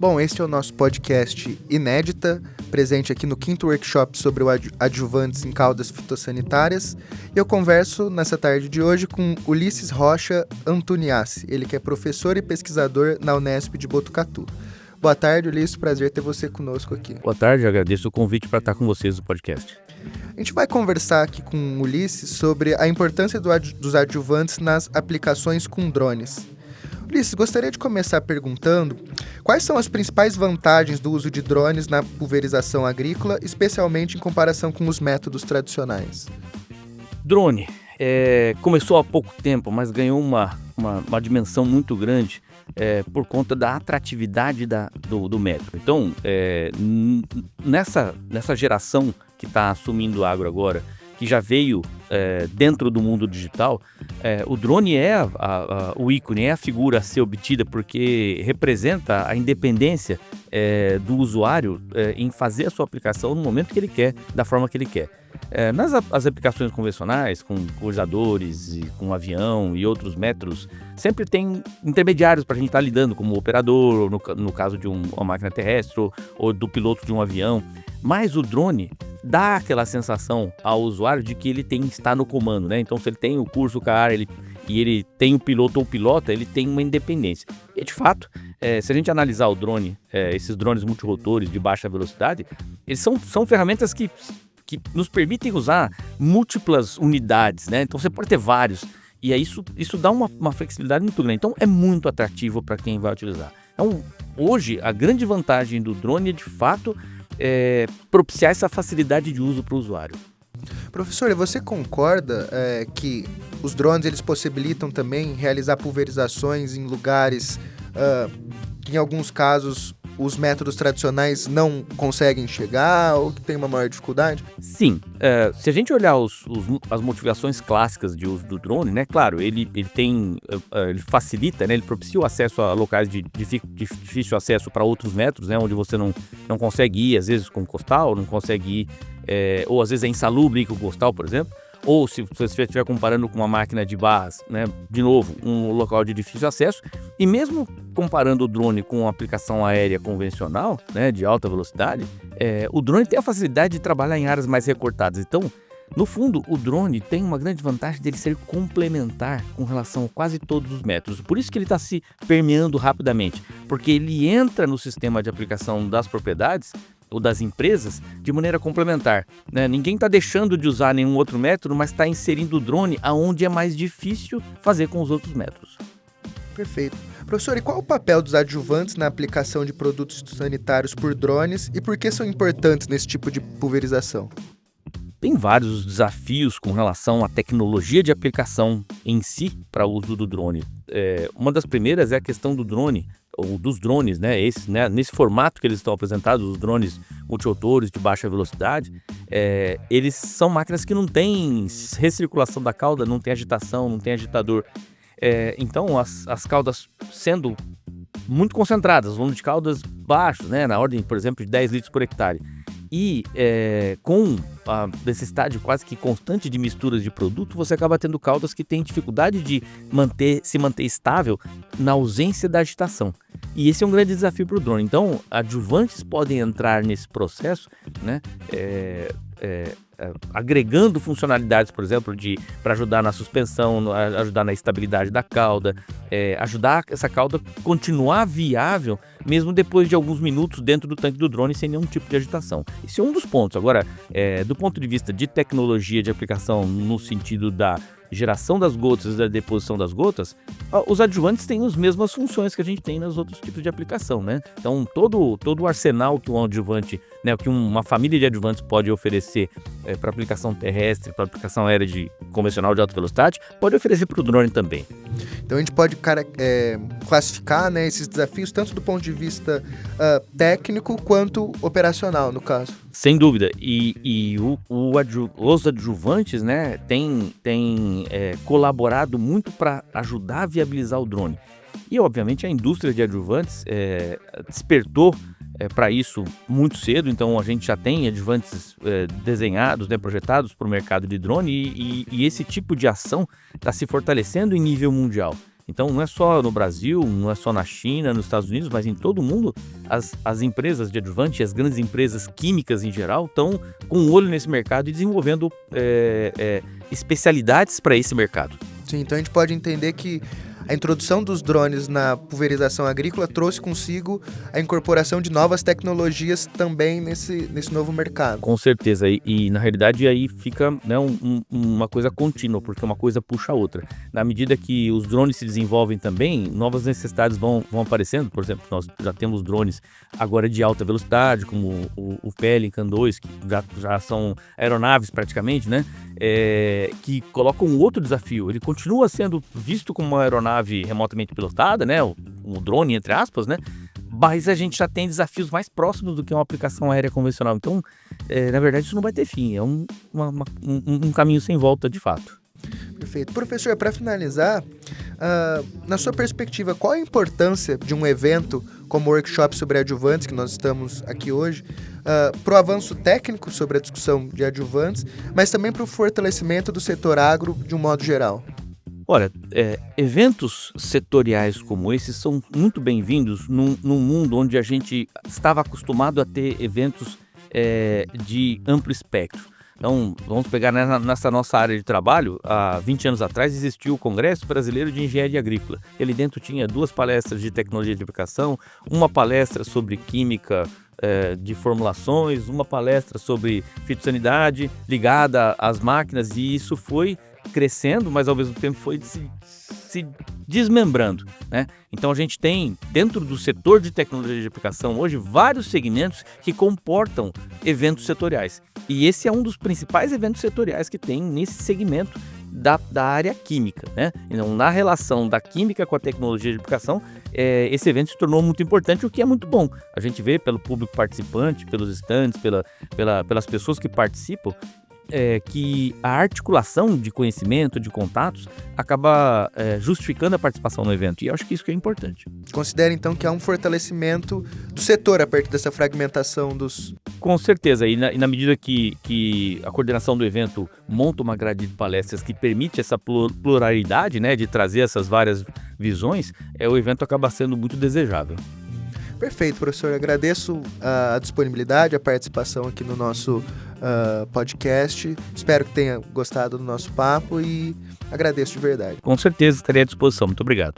Bom, este é o nosso podcast Inédita, presente aqui no 5º workshop sobre o adjuvantes em caudas fitossanitárias. Eu converso nessa tarde de hoje com Ulisses Rocha Antoniassi, ele que é professor e pesquisador na Unesp de Botucatu. Boa tarde, Ulisses, prazer ter você conosco aqui. Boa tarde, eu agradeço o convite para estar com vocês no podcast. A gente vai conversar aqui com o Ulisses sobre a importância dos adjuvantes nas aplicações com drones. Ulisses, gostaria de começar perguntando quais são as principais vantagens do uso de drones na pulverização agrícola, especialmente em comparação com os métodos tradicionais. Drone começou há pouco tempo, mas ganhou uma dimensão muito grande por conta da atratividade do método. Então, nessa geração que está assumindo o agro agora, que já veio dentro do mundo digital, o drone é o ícone, é a figura a ser obtida, porque representa a independência do usuário em fazer a sua aplicação no momento que ele quer, da forma que ele quer. Nas aplicações convencionais, com pulverizadores, e com avião e outros métodos, sempre tem intermediários para a gente estar lidando, como o operador, no caso de uma máquina terrestre, ou do piloto de um avião. Mas o drone dá aquela sensação ao usuário de que ele está no comando, né? Então, se ele tem o curso CAR e ele tem o piloto ou pilota, ele tem uma independência. E, de fato, se a gente analisar o drone, esses drones multirotores de baixa velocidade, eles são ferramentas que nos permitem usar múltiplas unidades, né? Então, você pode ter vários. E aí isso dá uma flexibilidade muito grande. Então, é muito atrativo para quem vai utilizar. Então, hoje, a grande vantagem do drone é, de fato, propiciar essa facilidade de uso para o usuário. Professor, você concorda que os drones eles possibilitam também realizar pulverizações em lugares que, em alguns casos, os métodos tradicionais não conseguem chegar ou que tem uma maior dificuldade? Sim. Se a gente olhar as motivações clássicas de uso do drone, né? Claro, ele facilita, né? Ele propicia o acesso a locais de difícil acesso para outros métodos, né? Onde você não consegue ir, às vezes com costal, não consegue ir, ou às vezes é insalubre com costal, por exemplo. Ou se você estiver comparando com uma máquina de barras, né, de novo, um local de difícil acesso. E mesmo comparando o drone com uma aplicação aérea convencional, né, de alta velocidade, o drone tem a facilidade de trabalhar em áreas mais recortadas. Então, no fundo, o drone tem uma grande vantagem dele ser complementar com relação a quase todos os métodos. Por isso que ele está se permeando rapidamente, porque ele entra no sistema de aplicação das propriedades ou das empresas de maneira complementar, né? Ninguém está deixando de usar nenhum outro método, mas está inserindo o drone aonde é mais difícil fazer com os outros métodos. Perfeito. Professor, e qual o papel dos adjuvantes na aplicação de produtos sanitários por drones e por que são importantes nesse tipo de pulverização? Tem vários desafios com relação à tecnologia de aplicação em si para o uso do drone. Uma das primeiras é a questão do drone, ou dos drones, né? Nesse formato que eles estão apresentados, os drones multirotores de baixa velocidade, eles são máquinas que não têm recirculação da cauda, não tem agitação, não tem agitador. Então, as caudas sendo muito concentradas, volume de caudas baixo, né? Na ordem, por exemplo, de 10 litros por hectare. E com a necessidade quase que constante de misturas de produto, você acaba tendo caudas que têm dificuldade de se manter estável na ausência da agitação. E esse é um grande desafio para o drone. Então, adjuvantes podem entrar nesse processo, né? Agregando funcionalidades, por exemplo, para ajudar na suspensão, ajudar na estabilidade da cauda, ajudar essa cauda a continuar viável mesmo depois de alguns minutos dentro do tanque do drone sem nenhum tipo de agitação. Esse é um dos pontos. Agora, do ponto de vista de tecnologia de aplicação no sentido da geração das gotas e da deposição das gotas, os adjuvantes têm as mesmas funções que a gente tem nos outros tipos de aplicação, né? Então, todo o arsenal que um adjuvante, né, que uma família de adjuvantes pode oferecer para aplicação terrestre, para aplicação aérea convencional de alta velocidade, pode oferecer para o drone também. Então, a gente pode classificar, né, esses desafios tanto do ponto de vista técnico quanto operacional, no caso. Sem dúvida. E os adjuvantes, né, têm colaborado muito para ajudar a viabilizar o drone. E, obviamente, a indústria de adjuvantes despertou para isso muito cedo. Então, a gente já tem adjuvantes desenhados, né, projetados para o mercado de drone e esse tipo de ação está se fortalecendo em nível mundial. Então não é só no Brasil, não é só na China, nos Estados Unidos, mas em todo o mundo, as empresas de adjuvante, as grandes empresas químicas em geral, estão com um olho nesse mercado e desenvolvendo especialidades para esse mercado. Sim, então a gente pode entender que a introdução dos drones na pulverização agrícola trouxe consigo a incorporação de novas tecnologias também nesse novo mercado. Com certeza, e na realidade aí fica, né, uma coisa contínua, porque uma coisa puxa a outra. Na medida que os drones se desenvolvem também, novas necessidades vão aparecendo. Por exemplo, nós já temos drones agora de alta velocidade, como o Pelican 2, que já são aeronaves praticamente, né, que colocam um outro desafio. Ele continua sendo visto como uma aeronave remotamente pilotada, né, o drone, entre aspas, né, mas a gente já tem desafios mais próximos do que uma aplicação aérea convencional. Então, na verdade, isso não vai ter fim, é um caminho sem volta de fato. Perfeito. Professor, para finalizar, na sua perspectiva, qual a importância de um evento como o workshop sobre adjuvantes, que nós estamos aqui hoje, para o avanço técnico sobre a discussão de adjuvantes, mas também para o fortalecimento do setor agro de um modo geral? Olha, eventos setoriais como esses são muito bem-vindos num mundo onde a gente estava acostumado a ter eventos de amplo espectro. Então, vamos pegar nessa nossa área de trabalho. Há 20 anos atrás existiu o Congresso Brasileiro de Engenharia Agrícola. Ele dentro tinha 2 palestras de tecnologia de aplicação, uma palestra sobre química de formulações, uma palestra sobre fitossanidade ligada às máquinas, e isso foi crescendo, mas ao mesmo tempo foi se desmembrando, né? Então a gente tem dentro do setor de tecnologia de aplicação hoje vários segmentos que comportam eventos setoriais, e esse é um dos principais eventos setoriais que tem nesse segmento da área química, né? Então, na relação da química com a tecnologia de aplicação, esse evento se tornou muito importante, o que é muito bom. A gente vê pelo público participante, pelos stands, pelas pessoas que participam, que a articulação de conhecimento, de contatos, acaba justificando a participação no evento. E eu acho que isso que é importante. Considera, então, que há um fortalecimento do setor a partir dessa fragmentação dos... Com certeza. E na medida que a coordenação do evento monta uma grade de palestras que permite essa pluralidade, né, de trazer essas várias visões, o evento acaba sendo muito desejável. Perfeito, professor. Agradeço a disponibilidade, a participação aqui no nosso podcast. Espero que tenha gostado do nosso papo e agradeço de verdade. Com certeza, estarei à disposição. Muito obrigado.